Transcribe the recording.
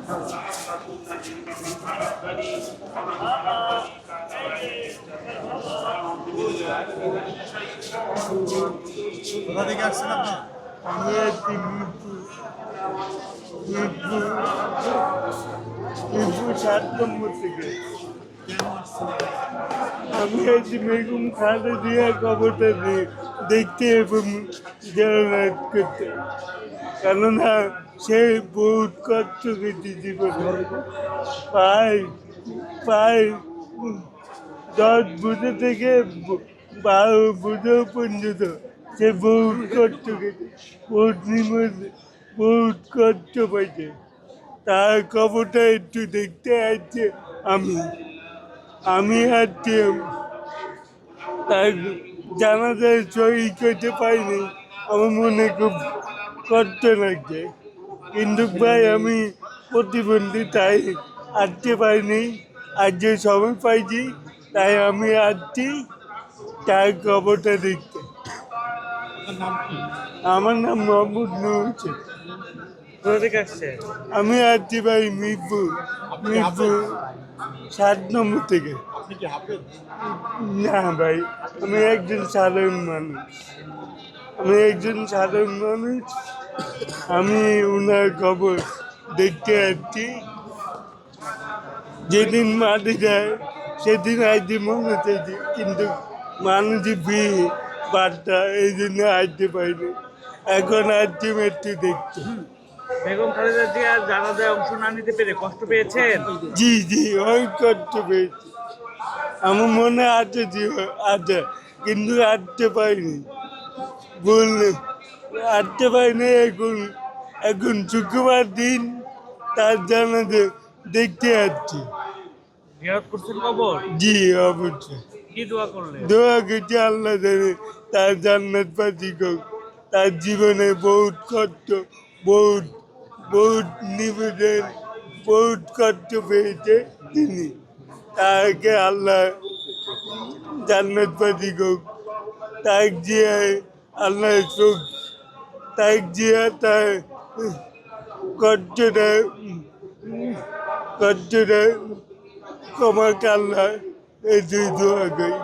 কোথা থেকে আসছেন আপনি? আমি আছি মিরপুর 7 নম্বর থেকে। কেন আসছেন? আমি আছি বেগম খালেদা জিয়ার কবরটা দেখতে এবং জেনারেট করতে, কেননা সে বহুত কষ্ট করছে জীবনে। প্রায় প্রায় 10 বছর থেকে 12 বছর পর্যন্ত সে বহুত কষ্ট করছে, বহুত নিমজ্জে, বহুত কষ্ট পাইছে। তার খবরটা একটু দেখতে আসছে আমি আমি আজকে তার জানাজায় সই করতে পারিনি। আমার মনে খুব কষ্ট লাগছে, কিন্তু ভাই আমি প্রতিবন্ধী, তাই আসতে পারিনি। আর যে সময় পাইছি তাই আমি আসছি তার খবরটা দেখতে। আপনার নাম কি? আমার নাম মোহাম্মদ নূর হোসেন। কোথা থেকে আসছে? আমি আসছি ভাই মিরপুর আপনি কি মিরপুর হাফেজ? 7 নম্বর থেকে। আপনি কি হাফেজ? না ভাই, আমি একজন সাধারণ মানুষ। আমি ওনার খবর দেখতে আসছি। যেদিন মাটি যায় সেদিন আইতে মনে চাইছি, কিন্তু মানুষই ভিড় বার্তা, এই জন্য আসতে পারিনি। এখন আসছি একটু দেখতে। বেগম খালেদা জিয়ার জানাজায় অংশ না নিতে পেরে কষ্ট পেয়েছেন? জি জি, অনেক কষ্ট পেয়েছি। আমার মনে আছে আছে, কিন্তু আসতে পারিনি। বললে আসতে পারিনি। এখন শুক্রবার দিন তার জানাজা দেখতে যাচ্ছি। জিয়ারত করছেন কবর? জি, অবশ্যই। কি দোয়া করলেন? দোয়া করছি আল্লাহ জানে তার জান্নাত পাতি হোক। তার জীবনে বহুত কষ্ট, বহুত বহুত নিবেদন, বহুত কষ্ট পেয়েছে তিনি। তাকে আল্লাহ জান্নাত পাতি হোক। তাই জিয়ায় আল্লাহ সুখ, তাই জিয়া তার কষ্টটা কষ্টটা কমাকে আল্লাহ এই দুই দোয়া করি।